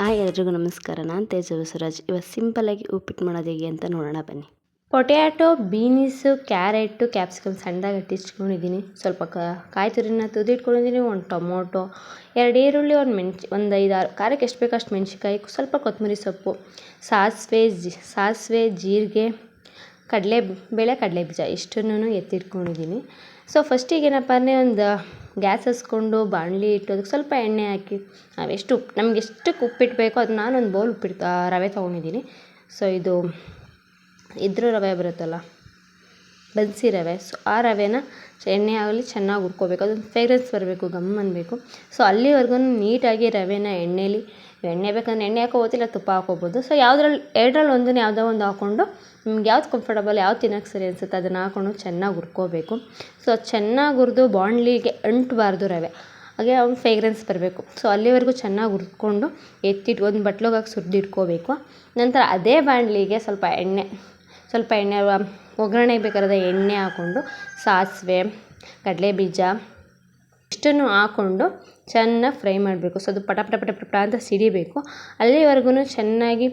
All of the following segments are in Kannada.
ಎಲ್ರಿಗೂ ನಮಸ್ಕಾರ. ನಾನು ತೇಜ ಬಸವರಾಜ್. ಇವತ್ತು ಸಿಂಪಲ್ಲಾಗಿ ಉಪ್ಪಿಟ್ಟು ಮಾಡೋದು ಹೇಗೆ ಅಂತ ನೋಡೋಣ ಬನ್ನಿ. ಪೊಟ್ಯಾಟೊ, ಬೀನ್ಸು, ಕ್ಯಾರೆಟು, ಕ್ಯಾಪ್ಸಿಕಮ್ ಸಣ್ಣದಾಗಿ ಹಟ್ಟಿಸ್ಕೊಂಡಿದ್ದೀನಿ. ಸ್ವಲ್ಪ ಕಾಯಿ ತುರಿನ ತುರಿದಿಟ್ಕೊಂಡಿದ್ದೀನಿ. ಒಂದು ಟೊಮೊಟೊ, 2 ಈರುಳ್ಳಿ, ಒಂದು 5-6 ಖಾರಕ್ಕೆ ಎಷ್ಟು ಬೇಕೋ ಅಷ್ಟು ಮೆಣಸಿನ್ಕಾಯಿ, ಸ್ವಲ್ಪ ಕೊತ್ತಂಬರಿ ಸೊಪ್ಪು, ಸಾಸಿವೆ, ಜೀರಿಗೆ, ಕಡಲೆಬೇಳೆ, ಕಡಲೆಬೀಜ ಇಷ್ಟನ್ನು ಎತ್ತಿಟ್ಕೊಂಡಿದ್ದೀನಿ. ಸೊ ಫಸ್ಟಿಗೆ ಏನಪ್ಪ ಅಂದರೆ ಒಂದು ಗ್ಯಾಸ್ ಹಚ್ಕೊಂಡು ಬಾಣಲಿ ಇಟ್ಟು ಅದಕ್ಕೆ ಸ್ವಲ್ಪ ಎಣ್ಣೆ ಹಾಕಿ ನಮ್ಗೆ ಎಷ್ಟಕ್ಕೆ ಉಪ್ಪಿಟ್ಟು ಬೇಕೋ ಅದು ನಾನೊಂದು ಬೌಲ್ ರವೆ ತೊಗೊಂಡಿದ್ದೀನಿ. ಸೊ ಇದ್ರ ರವೆ ಬರುತ್ತಲ್ಲ, ಬನ್ಸಿ ರವೆ. ಸೊ ಆ ರವೆನ ಎಣ್ಣೆ ಆಗಲಿ ಚೆನ್ನಾಗಿ ಹುರ್ಕೋಬೇಕು. ಅದೊಂದು ಫ್ರೇಗ್ರೆನ್ಸ್ ಬರಬೇಕು, ಗಮ್ ಅನ್ನಬೇಕು. ಸೊ ಅಲ್ಲಿವರೆಗೂ ನೀಟಾಗಿ ರವೆನ ಎಣ್ಣೆ ಬೇಕಂದ್ರೆ ಎಣ್ಣೆ ಹಾಕೋಬೋದಿಲ್ಲ, ತುಪ್ಪ ಹಾಕೋಬೋದು. ಸೊ ಎರಡರಲ್ಲಿ ಒಂದನ್ನು ಯಾವುದೋ ಒಂದು ಹಾಕ್ಕೊಂಡು ನಿಮ್ಗೆ ಯಾವ್ದು ಕಂಫರ್ಟಬಲ್, ಯಾವ್ದು ತಿನ್ನೋಕ್ಕೆ ಸರಿ ಅನಿಸುತ್ತೆ ಅದನ್ನು ಹಾಕ್ಕೊಂಡು ಚೆನ್ನಾಗಿ ಹುರ್ಕೋಬೇಕು. ಸೊ ಚೆನ್ನಾಗಿ ಹುರಿದು ಬಾಣಲಿಗೆ ಅಂಟಬಾರ್ದು ರವೆ, ಹಾಗೆ ಒಂದು ಫ್ರೇಗ್ರೆನ್ಸ್ ಬರಬೇಕು. ಸೊ ಅಲ್ಲಿವರೆಗೂ ಚೆನ್ನಾಗಿ ಹುರ್ಕೊಂಡು ಒಂದು ಬಟ್ಲಿಗೆ ಹಾಕಿ ಸುರಿದಿಟ್ಕೋಬೇಕು. ನಂತರ ಅದೇ ಬಾಣಲಿಗೆ ಸ್ವಲ್ಪ ಎಣ್ಣೆ ಒಗ್ಗರಣೆಗೆ ಬೇಕಾದ ಎಣ್ಣೆ ಹಾಕ್ಕೊಂಡು ಸಾಸಿವೆ, ಕಡಲೆಬೀಜ ಇಷ್ಟನ್ನು ಹಾಕ್ಕೊಂಡು ಚೆನ್ನಾಗಿ ಫ್ರೈ ಮಾಡಬೇಕು. ಸೊ ಅದು ಪಟ ಅಂತ ಸಿಡಿಬೇಕು. ಅಲ್ಲಿವರೆಗೂ ಚೆನ್ನಾಗಿ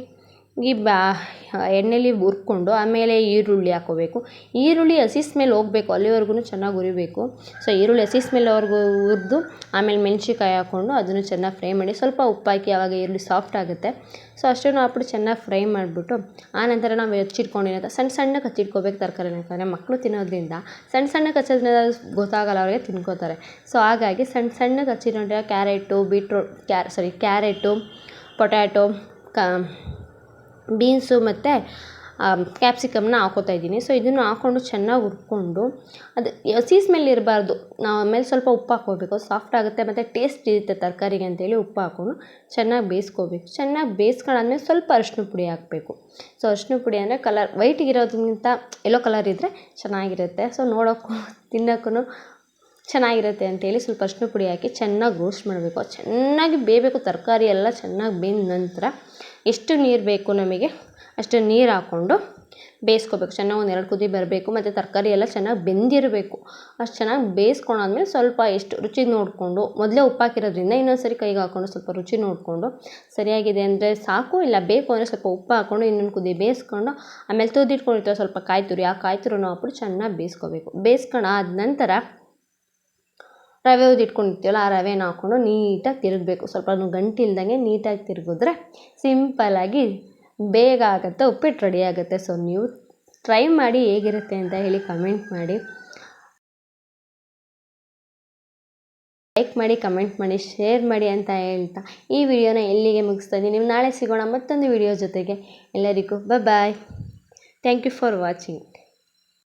ಎಣ್ಣೆಲಿ ಹುರ್ಕೊಂಡು ಆಮೇಲೆ ಈರುಳ್ಳಿ ಹಾಕ್ಕೋಬೇಕು. ಈರುಳ್ಳಿ ಹಸಿ ಸ್ಮೆಲ್ ಹೋಗಬೇಕು, ಅಲ್ಲಿವರೆಗೂ ಚೆನ್ನಾಗಿ ಹುರಿಬೇಕು. ಸೊ ಈರುಳ್ಳಿ ಹಸಿ ಸ್ಮೆಲ್ವರೆಗೂ ಹುರಿದು ಆಮೇಲೆ ಮೆಣಸಿನ್ಕಾಯಿ ಹಾಕ್ಕೊಂಡು ಅದನ್ನು ಚೆನ್ನಾಗಿ ಫ್ರೈ ಮಾಡಿ, ಸ್ವಲ್ಪ ಉಪ್ಪು ಹಾಕಿ ಆವಾಗ ಈರುಳ್ಳಿ ಸಾಫ್ಟ್ ಆಗುತ್ತೆ. ಸೊ ಅಷ್ಟನ್ನು ಹಾಕ್ಬಿಟ್ಟು ಚೆನ್ನಾಗಿ ಫ್ರೈ ಮಾಡಿಬಿಟ್ಟು ಆನಂತರ ನಾವು ಹೆಚ್ಚಿಟ್ಕೊಂಡಿರೋಂಥ ಸಣ್ಣಗೆ ಹಚ್ಚಿಟ್ಕೋಬೇಕು ತರಕಾರಿನ. ಯಾಕಂದರೆ ಮಕ್ಕಳು ತಿನ್ನೋದ್ರಿಂದ ಸಣ್ಣಗೆ ಹಚ್ಚೋದ್ರಿಂದ ಗೊತ್ತಾಗಲ್ಲ, ಅವ್ರಿಗೆ ತಿನ್ಕೋತಾರೆ. ಸೊ ಹಾಗಾಗಿ ಸಣ್ಣಗೆ ಹಚ್ಚಿಟ್ಕೊಂಡಿರೋ ಕ್ಯಾರೆಟು, ಪೊಟ್ಯಾಟೊ, ಬೀನ್ಸು ಮತ್ತು ಕ್ಯಾಪ್ಸಿಕಮ್ನ ಹಾಕೋತಾ ಇದ್ದೀನಿ. ಸೊ ಇದನ್ನು ಹಾಕ್ಕೊಂಡು ಚೆನ್ನಾಗಿ ಹುರ್ಕೊಂಡು ಅದು ಹಸಿ ಸ್ಮೆಲ್ ಇರಬಾರ್ದು. ನಾವು ಆಮೇಲೆ ಸ್ವಲ್ಪ ಉಪ್ಪು ಹಾಕ್ಕೋಬೇಕು, ಸಾಫ್ಟ್ ಆಗುತ್ತೆ ಮತ್ತು ಟೇಸ್ಟ್ ಇರುತ್ತೆ ತರಕಾರಿಗೆ ಅಂತೇಳಿ ಉಪ್ಪು ಹಾಕ್ಕೊಂಡು ಚೆನ್ನಾಗಿ ಬೇಯಿಸ್ಕೋಬೇಕು. ಚೆನ್ನಾಗಿ ಬೇಯಿಸ್ಕೊಂಡಾದ್ಮೇಲೆ ಸ್ವಲ್ಪ ಅರಿಶಿನ ಪುಡಿ ಹಾಕಬೇಕು. ಸೊ ಅರಿಶಿನ ಪುಡಿ ಅಂದರೆ ಕಲರ್ ವೈಟಿಗಿರೋದ್ರಿಂದ ಯೆಲ್ಲೋ ಕಲರ್ ಇದ್ದರೆ ಚೆನ್ನಾಗಿರುತ್ತೆ. ಸೊ ನೋಡೋಕ್ಕೂ ತಿನ್ನೋಕ್ಕೂ ಚೆನ್ನಾಗಿರುತ್ತೆ ಅಂತೇಳಿ ಸ್ವಲ್ಪ ಅರಿಶಿನ ಪುಡಿ ಹಾಕಿ ಚೆನ್ನಾಗಿ ರೋಸ್ಟ್ ಮಾಡಬೇಕು. ಚೆನ್ನಾಗಿ ಬೇಯಬೇಕು ತರಕಾರಿ ಎಲ್ಲ. ಚೆನ್ನಾಗಿ ಬೆಂದ ನಂತರ ಎಷ್ಟು ನೀರು ಬೇಕು ನಮಗೆ ಅಷ್ಟು ನೀರು ಹಾಕ್ಕೊಂಡು ಬೇಯಿಸ್ಕೋಬೇಕು. ಚೆನ್ನಾಗಿ ಒಂದು 2 ಕುದಿ ಬರಬೇಕು ಮತ್ತು ತರಕಾರಿ ಎಲ್ಲ ಚೆನ್ನಾಗಿ ಬೆಂದಿರಬೇಕು. ಅಷ್ಟು ಚೆನ್ನಾಗಿ ಬೇಯಿಸ್ಕೊಂಡಾದ್ಮೇಲೆ ಸ್ವಲ್ಪ ಎಷ್ಟು ರುಚಿ ನೋಡಿಕೊಂಡು, ಮೊದಲೇ ಉಪ್ಪು ಹಾಕಿರೋದ್ರಿಂದ ಇನ್ನೊಂದು ಸರಿ ಕೈಗೆ ಹಾಕ್ಕೊಂಡು ಸ್ವಲ್ಪ ರುಚಿ ನೋಡಿಕೊಂಡು ಸರಿಯಾಗಿದೆ ಅಂದರೆ ಸಾಕು, ಇಲ್ಲ ಬೇಕು ಅಂದರೆ ಸ್ವಲ್ಪ ಉಪ್ಪು ಹಾಕ್ಕೊಂಡು ಇನ್ನೊಂದು ಕುದಿ ಬೇಯಿಸ್ಕೊಂಡು ಆಮೇಲೆ ತುರಿದಿಟ್ಕೊಂಡಿರ್ತೀವಿ ಸ್ವಲ್ಪ ಕಾಯಿ ತುರಿ, ಆ ಕಾಯಿ ತುರಿನೂ ಹಾಕ್ಬಿಟ್ಟು ಚೆನ್ನಾಗಿ ಬೇಯಿಸ್ಕೋಬೇಕು. ಬೇಯಿಸ್ಕೊಂಡು ಆದ ನಂತರ ರವೆ ಉದಿಟ್ಕೊಂಡಿರ್ತೀವಲ್ಲ ಆ ರವೆನ ಹಾಕ್ಕೊಂಡು ನೀಟಾಗಿ ತಿರುಗಬೇಕು. ಸ್ವಲ್ಪ ಗಂಟಿಲ್ದಂಗೆ ನೀಟಾಗಿ ತಿರುಗಿದ್ರೆ ಸಿಂಪಲ್ಲಾಗಿ ಬೇಗ ಆಗುತ್ತೆ, ಉಪ್ಪಿಟ್ಟು ರೆಡಿ ಆಗುತ್ತೆ. ಸೊ ನೀವು ಟ್ರೈ ಮಾಡಿ ಹೇಗಿರುತ್ತೆ ಅಂತ ಹೇಳಿ ಕಮೆಂಟ್ ಮಾಡಿ, ಲೈಕ್ ಮಾಡಿ, ಕಮೆಂಟ್ ಮಾಡಿ, ಶೇರ್ ಮಾಡಿ ಅಂತ ಹೇಳ್ತಾ ಈ ವಿಡಿಯೋನ ಎಲ್ಲಿಗೆ ಮುಗಿಸ್ತಾ ಇದ್ದೀನಿ. ನೀವು ನಾಳೆ ಸಿಗೋಣ ಮತ್ತೊಂದು ವಿಡಿಯೋ ಜೊತೆಗೆ. ಎಲ್ಲರಿಗೂ bye. Thank you for watching.